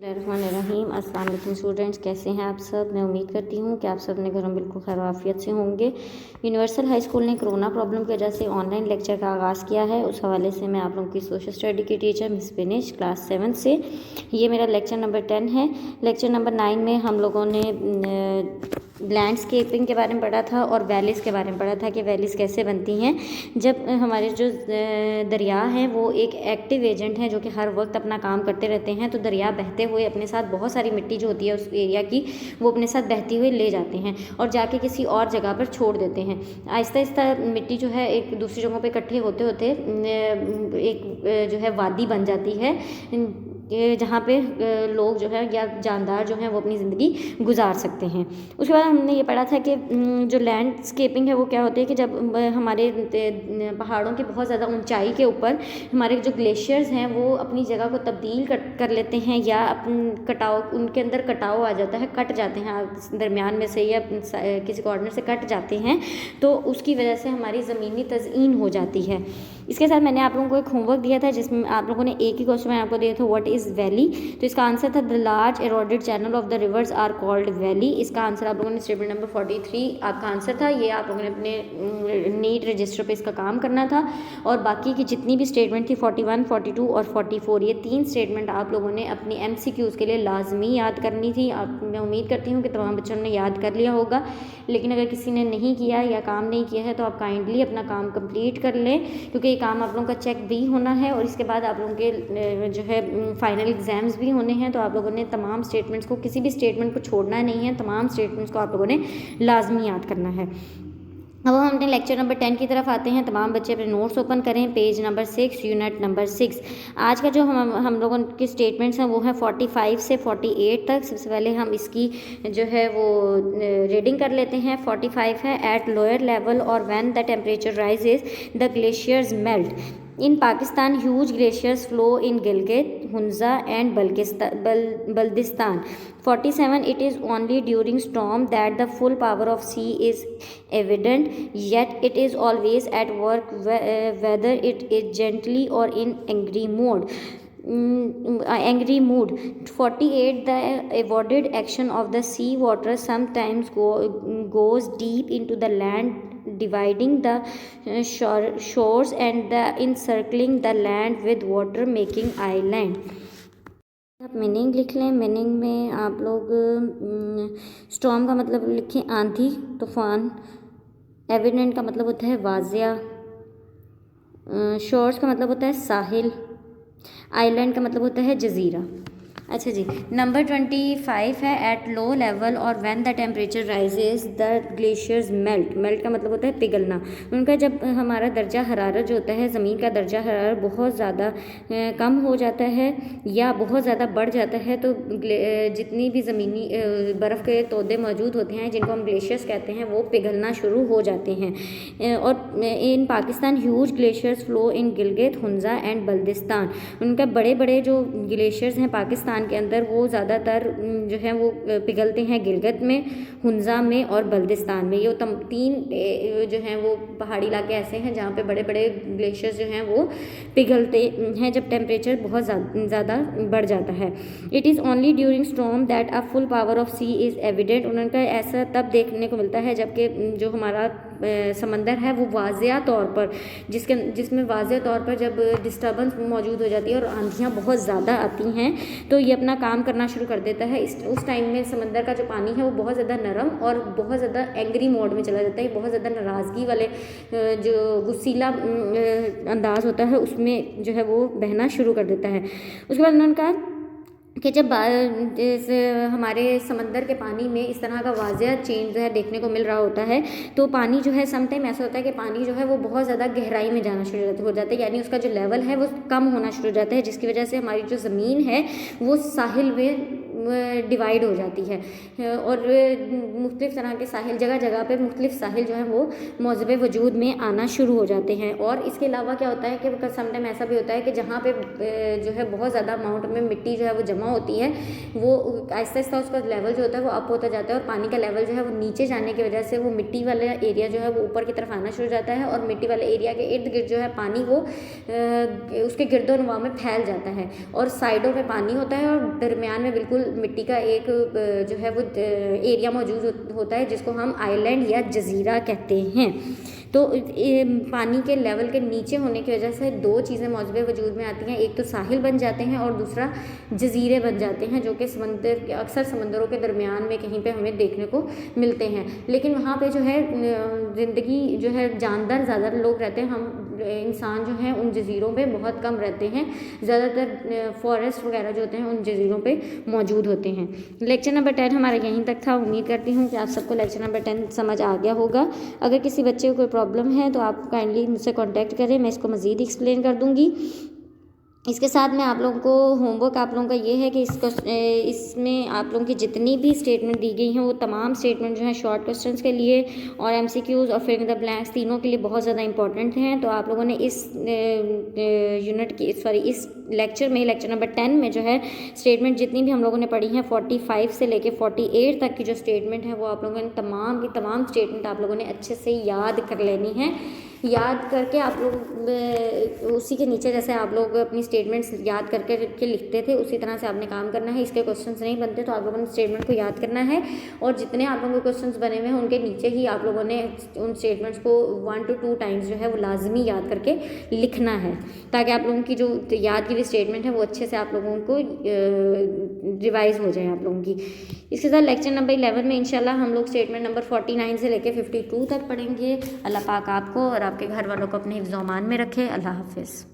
रहीम अस्सलाम वालेकुम स्टूडेंट्स, कैसे हैं आप सब। मैं उम्मीद करती हूँ कि आप सब अपने घरों में बिल्कुल खैर आफियत से होंगे। यूनिवर्सल हाई स्कूल ने कोरोना प्रॉब्लम की वजह से ऑनलाइन लेक्चर का आगाज़ किया है। उस हवाले से मैं आप लोगों की सोशल स्टडी की टीचर मिस बिनिश क्लास 7 से, ये मेरा लेक्चर नंबर 10 है। लेक्चर नंबर 9 में हम लोगों ने लैंडस्केपिंग के बारे में पढ़ा था और वैलीज़ के बारे में पढ़ा था कि वैलीज़ कैसे बनती हैं। जब हमारे जो दरिया हैं वो एक एक्टिव एजेंट हैं जो कि हर वक्त अपना काम करते रहते हैं, तो दरिया बहते हुए अपने साथ बहुत सारी मिट्टी जो होती है उस एरिया की वो अपने साथ बहती हुई ले जाते हैं और जाके किसी और जगह पर छोड़ देते हैं। आहिस्ता आहिस्ता मिट्टी जो है एक दूसरी जगहों पे इकट्ठे होते होते एक जो है वादी बन जाती है जहाँ पे लोग जो है या जानदार जो हैं वो अपनी ज़िंदगी गुजार सकते हैं। उसके बाद हमने ये पढ़ा था कि जो लैंडस्केपिंग है वो क्या होती है कि जब हमारे पहाड़ों की बहुत ज़्यादा ऊंचाई के ऊपर हमारे जो ग्लेशियर्स हैं वो अपनी जगह को तब्दील कर लेते हैं या कटाव उनके अंदर कटाव आ जाता है, कट जाते हैं दरमियान में से या किसी कॉर्नर से कट जाते हैं, तो उसकी वजह से हमारी ज़मीनी तज़ईन हो जाती है। इसके साथ मैंने आप लोगों को एक होमवर्क दिया था जिसमें आप लोगों ने एक ही क्वेश्चन आपको दिया था, व्हाट इज़ वैली। तो इसका आंसर था the large eroded channel of the rivers are called valley. इसका आंसर आप लोगों ने स्टेटमेंट नंबर 43 आपका आंसर था। ये आप लोगों ने अपने नीट रजिस्टर पे इसका काम करना था और बाकी की जितनी भी स्टेटमेंट थी 41, 42 और 44, ये 3 स्टेटमेंट आप लोगों ने अपनी MCQs के लिए लाजमी याद करनी थी। मैं उम्मीद करती हूँ कि तमाम बच्चों ने याद कर लिया होगा, लेकिन अगर किसी ने नहीं किया या काम नहीं किया है तो आप काइंडली अपना काम कंप्लीट कर लें, क्योंकि ये काम आप लोगों का चेक भी होना है और इसके बाद आप लोगों के जो है फाइनल एग्जाम्स भी होने हैं। तो आप लोगों ने तमाम स्टेटमेंट्स को, किसी भी स्टेटमेंट को छोड़ना नहीं है, तमाम स्टेटमेंट्स को आप लोगों ने लाजमी याद करना है। अब हम अपने लेक्चर नंबर 10 की तरफ आते हैं। तमाम बच्चे अपने नोट्स ओपन करें, पेज नंबर 6, यूनिट नंबर 6। आज का जो हम लोगों की स्टेटमेंट्स हैं वो है 45 से 48 तक। सबसे पहले हम इसकी जो है वो रीडिंग कर लेते हैं। 45 है, एट लोअर लेवल और when the temperature rises the glaciers melt in Pakistan. Huge glaciers flow in Gilgit, Hunza and Baltistan. 47, it is only during storm that the full power of sea is evident, yet it is always at work, whether it is gently or in angry mood. 48, the avoided action of the sea water sometimes goes deep into the land, dividing the shores and the encircling the land with water, making island. आप meaning लिख लें। Meaning में आप लोग storm का मतलब लिखें आंधी, तूफान। एविडेंट का मतलब होता है वाजिया। शोर्स का मतलब होता है साहिल। आइलैंड का मतलब होता है जजीरा। अच्छा जी, नंबर 25 है, एट लो लेवल और when the temperature rises the glaciers melt. Melt का मतलब होता है पिघलना। उनका जब हमारा दर्जा हरारत जो होता है, ज़मीन का दर्जा हरारत बहुत ज़्यादा कम हो जाता है या बहुत ज़्यादा बढ़ जाता है, तो जितनी भी ज़मीनी बर्फ़ के तोदे मौजूद होते हैं जिनको हम ग्लेशियर्स कहते हैं वो पिघलना शुरू हो जाते हैं। और in Pakistan huge glaciers flow in Gilgit, Hunza and Baltistan. उनका बड़े बड़े जो ग्लेशियर्स हैं पाकिस्तान के अंदर वो ज़्यादातर जो है वो पिघलते हैं गिलगित में, हुंजा में और बल्दिस्तान में। ये 3 जो हैं वो पहाड़ी इलाके ऐसे हैं जहाँ पे बड़े बड़े ग्लेशियर्स जो हैं वो पिघलते हैं जब टेम्परेचर बहुत ज़्यादा बढ़ जाता है। It is only during storm that a full power of sea is evident. उनका ऐसा तब देखने को मिलता है जबकि जो हमारा समंदर है वो वाज़िया तौर पर जिसमें वाज़िया तौर पर जब डिस्टर्बेंस मौजूद हो जाती है और आंधियाँ बहुत ज़्यादा आती हैं तो ये अपना काम करना शुरू कर देता है। उस टाइम में समंदर का जो पानी है वो बहुत ज़्यादा नरम और बहुत ज़्यादा एंग्री मोड में चला जाता है, बहुत ज़्यादा नाराज़गी वाले जो गुस्सीला अंदाज़ होता है उसमें जो है वो बहना शुरू कर देता है। उसके बाद उन्होंने कहा कि जब हमारे समंदर के पानी में इस तरह का वाज़िया चेंज जो है देखने को मिल रहा होता है तो पानी जो है समटाइम ऐसा होता है कि पानी जो है वो बहुत ज़्यादा गहराई में जाना शुरू हो जाता है, यानी उसका जो लेवल है वो कम होना शुरू हो जाता है, जिसकी वजह से हमारी जो ज़मीन है वो साहिल में डिवाइड हो जाती है और मुख्तलिफ़ तरह के साहिल जगह जगह पे मुख्तलिफ़ साहिल जो हैं वो मौज़ब वजूद में आना शुरू हो जाते हैं। और इसके अलावा क्या होता है कि समटाइम ऐसा भी होता है कि जहाँ पे जो है बहुत ज़्यादा अमाउंट में मिट्टी जो है वो जमा होती है, वो आहिस्ता आहिस्ता उसका लेवल जो होता है वो अप होता जाता है और पानी का लेवल जो है वो नीचे जाने की वजह से वो मिट्टी वाला एरिया जो है वो ऊपर की तरफ आना शुरू हो जाता है और मिट्टी वाले एरिया के इर्द गिर्द जो है पानी वो उसके गिरदोनुमा में फैल जाता है और साइडों में पानी होता है और दरमियान में बिल्कुल मिट्टी का एक जो है वो एरिया मौजूद होता है जिसको हम आइलैंड या जजीरा कहते हैं। तो पानी के लेवल के नीचे होने की वजह से दो चीज़ें मौजूद वजूद में आती हैं, एक तो साहिल बन जाते हैं और दूसरा जजीरे बन जाते हैं, जो कि समंदर अक्सर समंदरों के दरमियान में कहीं पे हमें देखने को मिलते हैं। लेकिन वहाँ पे जो है ज़िंदगी जो है जानदार ज़्यादा लोग रहते हैं, हम इंसान जो हैं उन जजीरों पे बहुत कम रहते हैं, ज़्यादातर फॉरेस्ट वगैरह जो होते हैं उन जजीरों पे मौजूद होते हैं। लेक्चर नंबर 10 हमारा यहीं तक था। उम्मीद करती हूँ कि आप सबको लेक्चर नंबर 10 समझ आ गया होगा। अगर किसी बच्चे को कोई प्रॉब्लम है तो आप काइंडली मुझसे कांटेक्ट करें, मैं इसको मज़ीद एक्सप्लेन कर दूँगी। इसके साथ में आप लोगों को होमवर्क आप लोगों का ये है कि इसमें आप लोगों की जितनी भी स्टेटमेंट दी गई हैं वो तमाम स्टेटमेंट जो है शॉर्ट क्वेश्चंस के लिए और एमसीक्यूज़ और फिल इन द ब्लैंक्स तीनों के लिए बहुत ज़्यादा इंपॉर्टेंट हैं। तो आप लोगों ने इस इस लेक्चर नंबर 10 में जो है स्टेटमेंट जितनी भी हम लोगों ने पढ़ी हैं 45 से लेके 48 तक की जो स्टेटमेंट है वो आप लोगों ने तमाम की तमाम स्टेटमेंट आप लोगों ने अच्छे से याद कर लेनी है। याद करके आप लोग उसी के नीचे जैसे आप लोग अपनी स्टेटमेंट्स याद करके लिखते थे उसी तरह से आपने काम करना है। इसके क्वेश्चंस नहीं बनते तो आप लोगों ने स्टेटमेंट को याद करना है और जितने आप लोगों के क्वेश्चंस बने हुए हैं उनके नीचे ही आप लोगों ने उन स्टेटमेंट्स को 1 to 2 टाइम्स जो है वो लाजमी याद करके लिखना है, ताकि आप लोगों की जो याद की हुई स्टेटमेंट है वो अच्छे से आप लोगों को रिवाइज हो जाए आप लोगों की। इसके साथ लेक्चर नंबर 11 में इंशाल्लाह हम लोग स्टेटमेंट नंबर 49 से लेकर 52 तक पढ़ेंगे। अल्लाह पाक आपको और आपके घर वालों को अपने हिफ्ज़-ओ-अमान में रखे। अल्लाह हाफ़िज़।